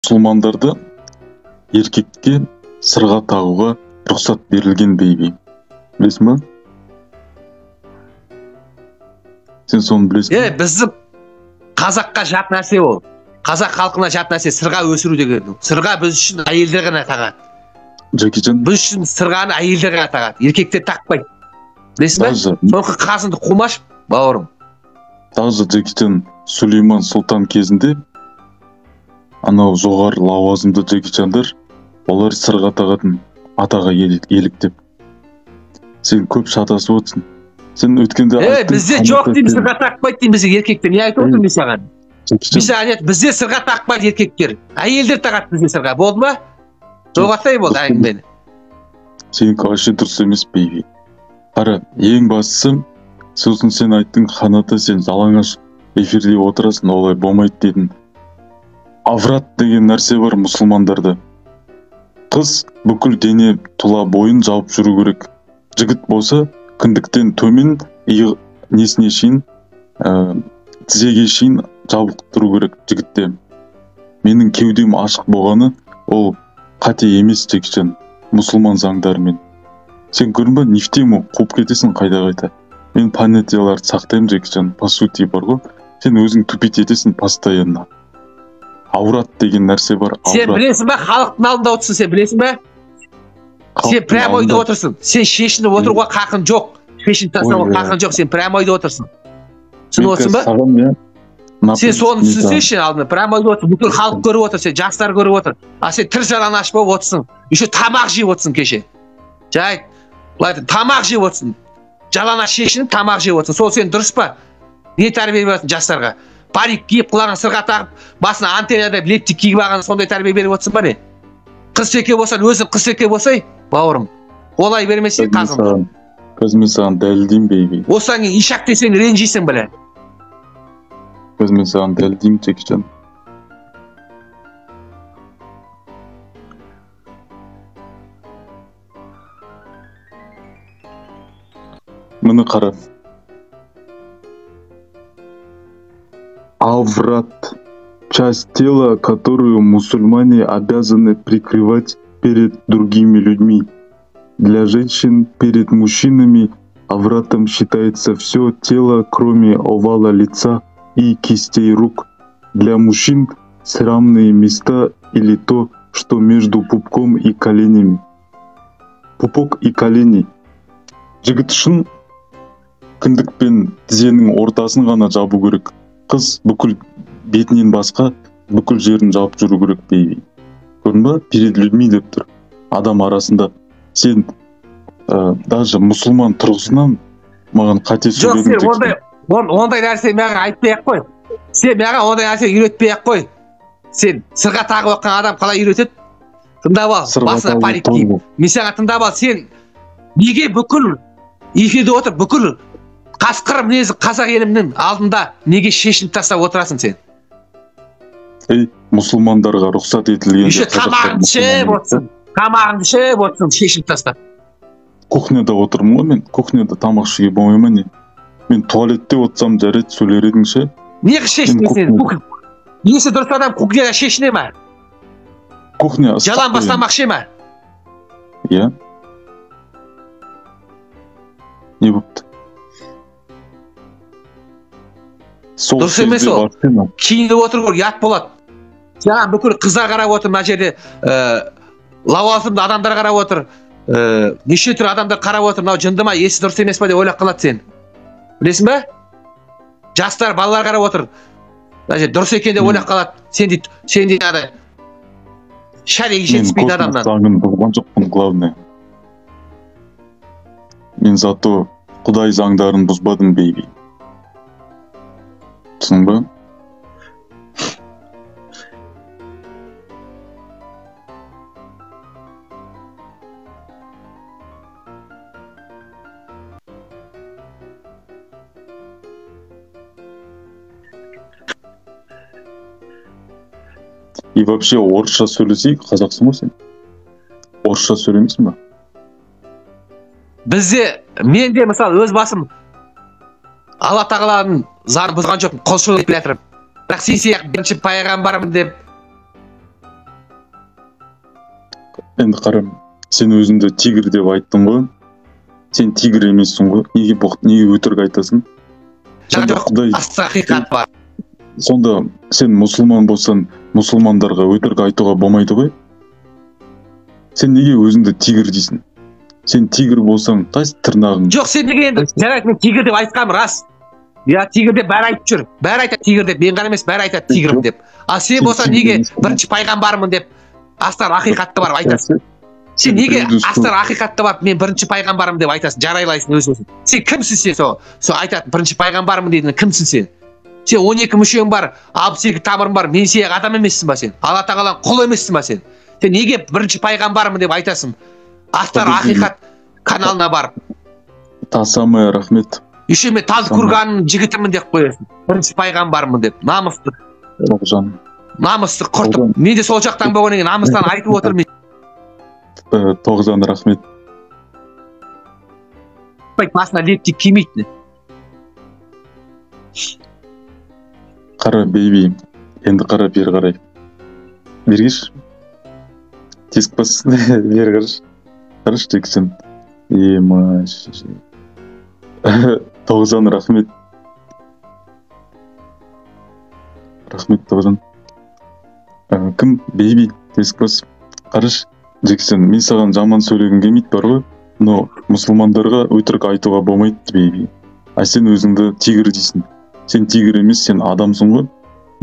мұсылмандарда еркекке сырға тағуға рұқсат берілген бейби. Білесің ба? Сен соны білесің ба? Біздің қазаққа жат нәрсе ол. Қазақ халқына жат нәрсе сырға өсіру деген. Сырға біз үшін әйелдер ғана тағады. Джекиджан. Біз үшін сырғаны әйелдер ғана тағады. Еркектер тақпайды. Білесің ба? Соңғы қасыңды қумаш, бауырым. Даже Джекиджан Сулейман Сұлтан кезінде анау жоғары лауазымды Джекиджандар олар сырға тағатын атаға еліктеп. Сен көп шатасып отырсың. Сен өткенде бізде жоқ деймін, сырға тақпайды деймін бізде еркектер. Не айтып отырмын мен саған? Бізде сырға тақпайды еркектер. Әйелдер тағады бізде сырға. Болды ма? Жоғаттай болды әңгімені. Сенікі вообще дұрыс емес бейби. Қара, ең бастысы, сосын сен айттың қанаты, сен жалаңаш эфирде отырасың, олай болмайды дедің. Аврат деген нәрсе бар мұсылмандарда. Қыз бүкіл дене тұла бойын жауып жүру керек. Жігіт болса, кіндіктен төмен несіне шейін, тізеге шейін жабық тұру керек жігітте. Менің кеудем ашық болғаны, ол қате емес Джекиджан, мұсылман заңдарымен. Сен көрін ба, нефтему қуып кетесің қайда-қайда. Мен понятияларды сақтаймын Джекиджан, по сути бар ғой. Сен өзің тупить етесің постоянно. Аурат деген нәрсе бар. Сен білесің ба, халықтың алдында отырсың, сен білесің ба? Сен прямо ойда отырсың. Сен шешініп отыруға қақың жоқ. Шешініп тастауға қақың жоқ, сен прямо ойда отырсың. Түсініп отырсың ба? Сен соны түсінсейші алдында, прямо ойда отырсың. Бүкіл халық көріп отыр, сен жастар көріп отыр. А сен тір жалаңаш болып отырсың. Еще тамақ жеп отырсың кеше. Жай, тамақ жеп отырсың. Жалаңаш шешініп тамақ жеп отырсың. Сол сен дұрыс па? Не тәрбие бересің жастарға? Парик киіп, құлағын сырға тағып, басына антеннада лептик киіп алған сондай тәрбие беріп отырсың ба не? Қыз-секе болсаң, өзің қыз-секе болсай, бауырым. Олай бермесең қазым. Көзмен саған дәлелдеймін бейби. Осыдан кейін ишак десең ренжисің біле. Көзмен саған дәлелдеймін Джекиджан. Мені қара. Аврат – часть тела, которую мусульмане обязаны прикрывать перед другими людьми. Для женщин перед мужчинами авратом считается все тело, кроме овала лица и кистей рук. Для мужчин срамные места или то, что между пупком и коленями. Пупок и колени. Жігіт үшін кіндік пен тізенің ортасын ғана жабу керек. Қыз бүкіл бетінен басқа бүкіл жерін жауып жүру керек бейби. Көрдің ба? Перед людьми деп тұр. Адам арасында. Сен даже мұсылман тұрғысынан маған қате сөйледің. Жоқ, сен ондай нәрсе маған айтпай-ақ қой. Сен маған ондай нәрсе үйретпей-ақ қой. Сен сырға тағып оққан адам қалай үйретеді? Тыңдап ал, басына парик киіп. Мен саған тыңдап ал, сен неге бүкіл эфирде отыр, бүкіл қасқыр мінезі қазақ елімнің алдында неге шешініп тастап отырасың сен? Мұсылмандарға рұқсат етілген. Еще тамағыңды жеп отырсың. Тамағыңды жеп отырсың, шешініп тастап. Кухняда отырмын ғой мен. Кухняда тамақ жеуге болмай ма не? Мен туалетте отырсам жарайды сөйлер едің ше? Неге шешінесің? Есі дұрыс адам кухняда шешіне ма? Кухня ыстық. Жалаң бас тамақ ше ма? Иә. Не болыпты? Дұрыс емес ол. Кейінді отыр ғой, ят болады. Саған бүкіл қыздар қарап отыр, мына жерде лауазымды адамдар қарап отыр, неше түрлі адамдар қарап отыр, мынау жынды ма, есі дұрыс емес па деп ойлап қалады сен. Білесің ба? Жастар, балалар қарап отыр. Мына жерде дұрыс екен деп ойлап қалады. Сен де шариғи жетіспейді адамнан. Мен заңын бұзған жоқпын, главное. Мен зато Құдай заңдарын бұзбадым бейби. Түсің ба? И вообще орысша сөйлесейік, қазақсың ғой сен? Орысша сөйлемейсің ба? Бізде, мен де мысалы өз басым Алла тағаланың заңын бұзған жоқпын, құлшылық етіп жатырмын. Бірақ сен сияқты бірінші пайғамбармын деп Енді қарам, сен өзіңді тигр деп айттың ғой. Сен тигр емессің ғой. Неге өтірік айтасың? Жоқ, асты ақиқат бар. Сонда сен мұсылман болсаң, мұсылмандарға өтірік айтуға болмайды ғой? Сен неге өзіңді тигр дейсің? Сен тигр болсаң, қайсы тырнағың? Жоқ, сен неге енді жарайды, мен тигр деп айтқам рас. Я тигр деп бәрі айтып жүр. Бәрі айтады тигр деп, мен ғана емес, бәрі айтады тигрмін деп. А сен болсаң неге бірінші пайғамбармын деп астар ақиқатты барып айтасың? Сен неге астар ақиқатты барып мен бірінші пайғамбармын деп айтасың, жарайлайсың өзің. Сен кімсің сен сол айтатын бірінші пайғамбармын дейтін кімсің сен? Сен 12 мүшең бар, 62 тамырың бар, мен сияқты адам емессің ба сен? Алла тағаланың құлы емессің ба сен? Сен неге бірінші пайғамбармын деп айтасың? Астар ақиқат каналына барып. Тасамай рахмет. Еще мен Талдыкурганның жігітімін деп қоясың. Бірінші пайғамбармын деп. Намысты. Намысты құртып. Мен де сол жақтан болғаннан кейін намыстан айтып отырмын. Тоғжан рахмет. Басына лептик кимейді. Қара бейби. Енді қара бері қарай. Бергеш. Тесік бас. Бері қараш. Қараш тексін. Тоғжан рахмет. Рахмет Тоғжан. Кім? Бейби. Тесік бас. Қараш. Жексен, мен саған жаман сөйлегім келмейді бар ғой, но мұсылмандарға өтірік айтуға болмайды бейби. А сен өзіңді тигр дейсің. Сен тигр емес, сен адамсың ғой.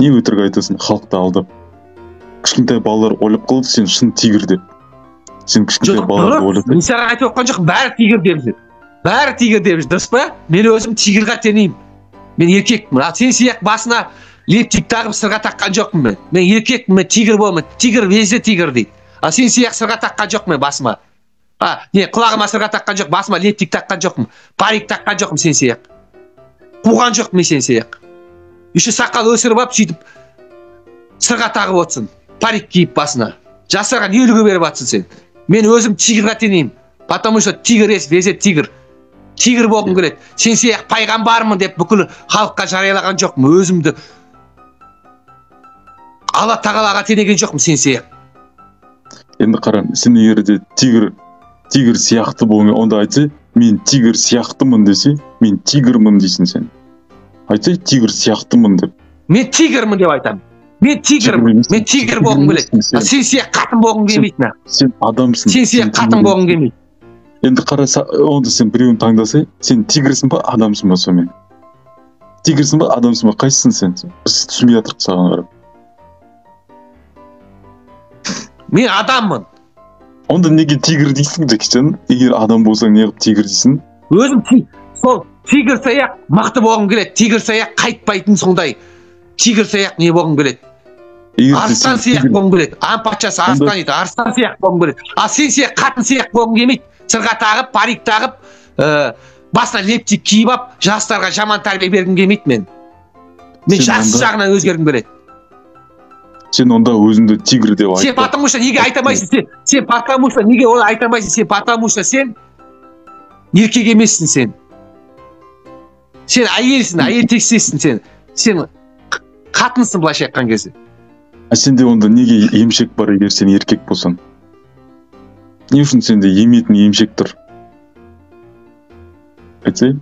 Не өтірік айтасың, халықты алдап. Кішкентай балалар ойлап қалды, сен шын тигр деп. Сен кішкентай балаларды ойлап. Мен саған айтып отқан жоқпын, бәрі тигр деп жүр. Бәрі тигр деп жүр, дұрыс па? Мен өзім тигрға теңеймін. Мен еркекпін. А сен сияқты басына лептик тағып сырға таққан жоқпын мен. Мен еркекпін, мен тигр болмын. Тигр везде тигр дейді. А сен сияқты сырға таққан жоқпын басыма. Құлағыма сырға таққан жоқ, басыма лептик таққан жоқпын. Парик таққан жоқпын сен сияқты. Қуған жоқпын мен сен сияқты. Еще сақал өсіріп алып сөйтіп сырға тағып отырсың. Парик киіп басына. Жастарға не үлгі беріп жатсың сен? Мен өзім тигрға теңеймін. Потому что тигр есть, везде тигр. Тигр болғым келеді. Сен сияқты пайғамбармын деп бүкіл халыққа жариялаған жоқпын. Өзімді Алла тағалаға теңеген жоқпын сен сияқты. Енді қарам, сен егер де тигр сияқты болмай, онда айтса, мен тигр сияқтымын десе, мен тигрмын дейсің сен. Айтса, тигр сияқтымын деп. Мен тигрмын деп айтамын. Мен тигрмын. Мен тигр болғым келеді. Сен сияқты қатын болғым келмейді. Сен адамсың. Сен сияқты қатын болғым келмейді. Енді қараса, онда сен біреуін таңдасай, сен тигрсің ба, адамсың ба сонымен? Тигрсің ба, адамсың ба, қайсысың сен? Біз түсінбей жатырық саған қарап. Мен адаммын. Онда неге тигр дейсің, Джексон? Егер адам болсаң, неғып тигр дейсің? Өзім сол тигр саяқ мықты болғым келеді. Тигр саяқ қайтпайтын сондай. Тигр саяқ не болғым келеді? Арыстан саяқ болғым келеді. Ан патшасы арыстан еді. Арыстан саяқ болғым келеді. А сен саяқ қатын саяқ болғым келмейді. Сырға тағып, парик тағып, басына лептик киіп алып, жастарға жаман тәрбие бергім келмейді мен. Мен жас жағынан өзгергім келеді. Сен онда өзіңді тигр деп айтты. Сен потому что неге айтамайсың? Сен потому что неге оны айтамайсың? Сен потому что сен еркек емессің сен. Сен әйелсің, әйел тексесің сен. Сен қатынсың былайша айтқан кезде. А сенде онда неге емшек бар егер сен еркек болсаң? Не үшін сенде еметін емшек тұр? Айтсай?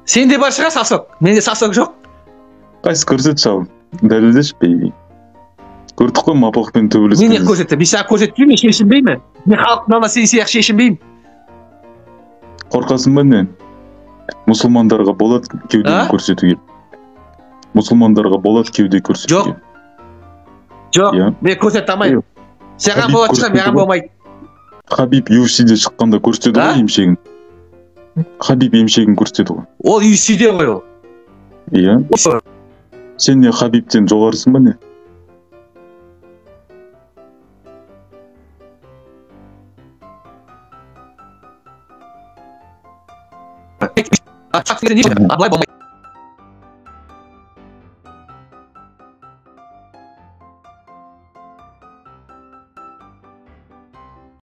Сенде бар шығар сасок, менде сасок жоқ. Қайсы көрсет шал, дәлелдеші бейби. Көрдік қой мапақпен төбелескен. Мен не көрсетті, мен саған көрсетпеймін, мен шешінбеймін. Мен халықтың алдында сен сияқты шешінбеймін. Қорқасың ба не? Мұсылмандарға болады кеудені көрсетуге. Мұсылмандарға болады кеуде көрсетуге. Жоқ, мен көрсете алмаймын. Саған болады шығар, маған болмайды. Хабиб UFC-де шыққанда көрсетеді ғой емшегін. Хабиб емшегін көрсетеді ғой. Ол UFC-де ғой ол. Иә. Сен не Хабибтен жоғарысың ба не? Абылай болмайды.